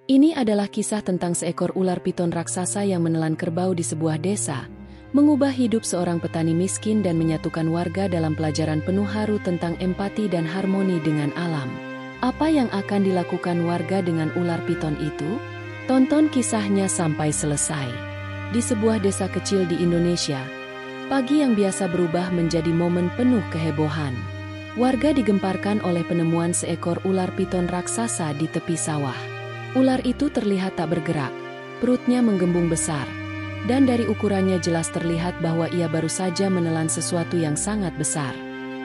Ini adalah kisah tentang seekor ular piton raksasa yang menelan kerbau di sebuah desa, mengubah hidup seorang petani miskin dan menyatukan warga dalam pelajaran penuh haru tentang empati dan harmoni dengan alam. Apa yang akan dilakukan warga dengan ular piton itu? Tonton kisahnya sampai selesai. Di sebuah desa kecil di Indonesia, pagi yang biasa berubah menjadi momen penuh kehebohan. Warga digemparkan oleh penemuan seekor ular piton raksasa di tepi sawah. Ular itu terlihat tak bergerak, perutnya menggembung besar, dan dari ukurannya jelas terlihat bahwa ia baru saja menelan sesuatu yang sangat besar.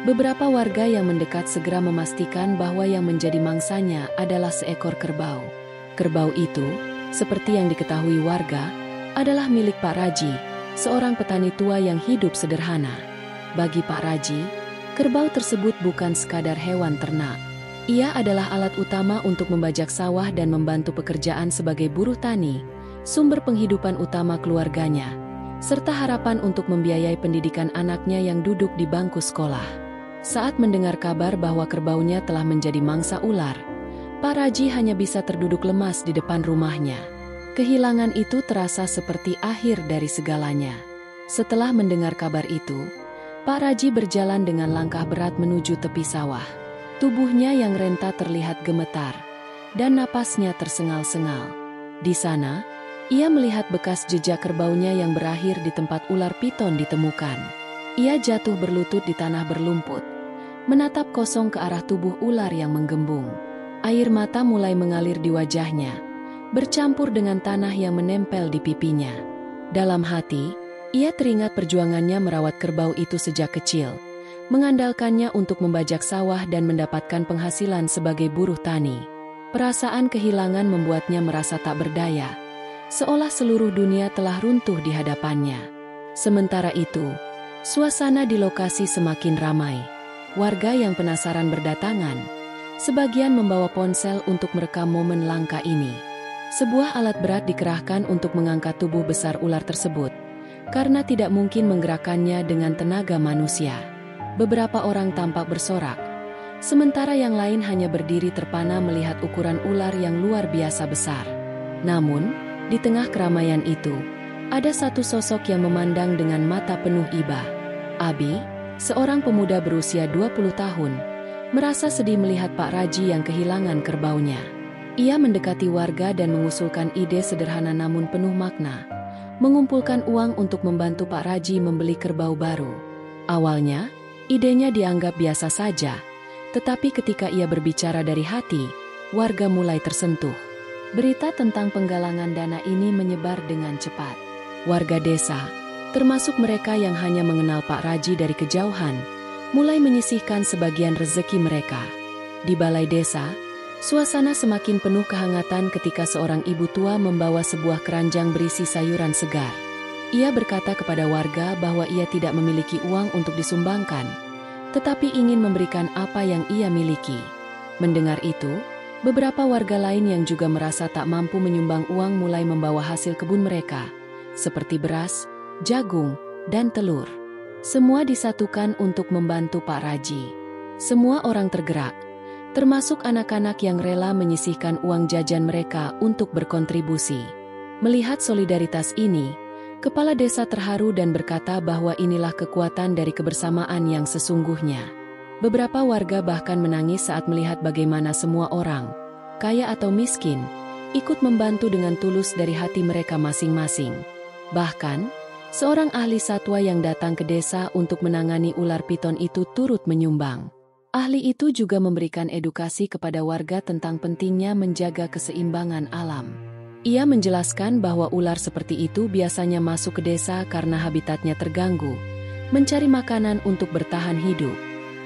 Beberapa warga yang mendekat segera memastikan bahwa yang menjadi mangsanya adalah seekor kerbau. Kerbau itu, seperti yang diketahui warga, adalah milik Pak Raji, seorang petani tua yang hidup sederhana. Bagi Pak Raji, kerbau tersebut bukan sekadar hewan ternak. Ia adalah alat utama untuk membajak sawah dan membantu pekerjaan sebagai buruh tani, sumber penghidupan utama keluarganya, serta harapan untuk membiayai pendidikan anaknya yang duduk di bangku sekolah. Saat mendengar kabar bahwa kerbaunya telah menjadi mangsa ular, Pak Raji hanya bisa terduduk lemas di depan rumahnya. Kehilangan itu terasa seperti akhir dari segalanya. Setelah mendengar kabar itu, Pak Raji berjalan dengan langkah berat menuju tepi sawah. Tubuhnya yang renta terlihat gemetar, dan napasnya tersengal-sengal. Di sana, ia melihat bekas jejak kerbaunya yang berakhir di tempat ular piton ditemukan. Ia jatuh berlutut di tanah berlumpur, menatap kosong ke arah tubuh ular yang menggembung. Air mata mulai mengalir di wajahnya, bercampur dengan tanah yang menempel di pipinya. Dalam hati, ia teringat perjuangannya merawat kerbau itu sejak kecil, mengandalkannya untuk membajak sawah dan mendapatkan penghasilan sebagai buruh tani. Perasaan kehilangan membuatnya merasa tak berdaya, seolah seluruh dunia telah runtuh di hadapannya. Sementara itu, suasana di lokasi semakin ramai. Warga yang penasaran berdatangan, sebagian membawa ponsel untuk merekam momen langka ini. Sebuah alat berat dikerahkan untuk mengangkat tubuh besar ular tersebut, karena tidak mungkin menggerakkannya dengan tenaga manusia. Beberapa orang tampak bersorak, sementara yang lain hanya berdiri terpana melihat ukuran ular yang luar biasa besar. Namun, di tengah keramaian itu, ada satu sosok yang memandang dengan mata penuh iba. Abi, seorang pemuda berusia 20 tahun, merasa sedih melihat Pak Raji yang kehilangan kerbaunya. Ia mendekati warga dan mengusulkan ide sederhana namun penuh makna, mengumpulkan uang untuk membantu Pak Raji membeli kerbau baru. Awalnya, idenya dianggap biasa saja, tetapi ketika ia berbicara dari hati, warga mulai tersentuh. Berita tentang penggalangan dana ini menyebar dengan cepat. Warga desa, termasuk mereka yang hanya mengenal Pak Raji dari kejauhan, mulai menyisihkan sebagian rezeki mereka. Di balai desa, suasana semakin penuh kehangatan ketika seorang ibu tua membawa sebuah keranjang berisi sayuran segar. Ia berkata kepada warga bahwa ia tidak memiliki uang untuk disumbangkan, tetapi ingin memberikan apa yang ia miliki. Mendengar itu, beberapa warga lain yang juga merasa tak mampu menyumbang uang mulai membawa hasil kebun mereka, seperti beras, jagung, dan telur. Semua disatukan untuk membantu Pak Raji. Semua orang tergerak, termasuk anak-anak yang rela menyisihkan uang jajan mereka untuk berkontribusi. Melihat solidaritas ini, kepala desa terharu dan berkata bahwa inilah kekuatan dari kebersamaan yang sesungguhnya. Beberapa warga bahkan menangis saat melihat bagaimana semua orang, kaya atau miskin, ikut membantu dengan tulus dari hati mereka masing-masing. Bahkan, seorang ahli satwa yang datang ke desa untuk menangani ular piton itu turut menyumbang. Ahli itu juga memberikan edukasi kepada warga tentang pentingnya menjaga keseimbangan alam. Ia menjelaskan bahwa ular seperti itu biasanya masuk ke desa karena habitatnya terganggu, mencari makanan untuk bertahan hidup.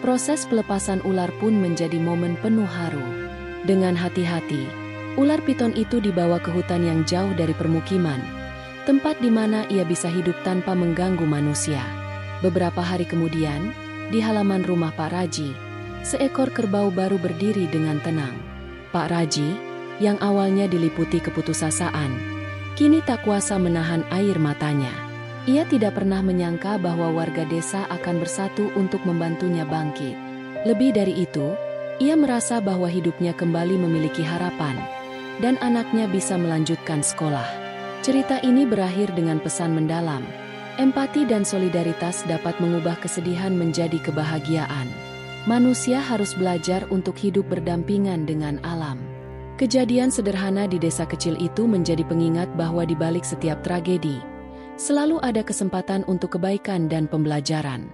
Proses pelepasan ular pun menjadi momen penuh haru. Dengan hati-hati, ular piton itu dibawa ke hutan yang jauh dari permukiman, tempat di mana ia bisa hidup tanpa mengganggu manusia. Beberapa hari kemudian, di halaman rumah Pak Raji, seekor kerbau baru berdiri dengan tenang. Pak Raji, yang awalnya diliputi keputusasaan, kini tak kuasa menahan air matanya. Ia tidak pernah menyangka bahwa warga desa akan bersatu untuk membantunya bangkit. Lebih dari itu, ia merasa bahwa hidupnya kembali memiliki harapan, dan anaknya bisa melanjutkan sekolah. Cerita ini berakhir dengan pesan mendalam. Empati dan solidaritas dapat mengubah kesedihan menjadi kebahagiaan. Manusia harus belajar untuk hidup berdampingan dengan alam. Kejadian sederhana di desa kecil itu menjadi pengingat bahwa di balik setiap tragedi, selalu ada kesempatan untuk kebaikan dan pembelajaran.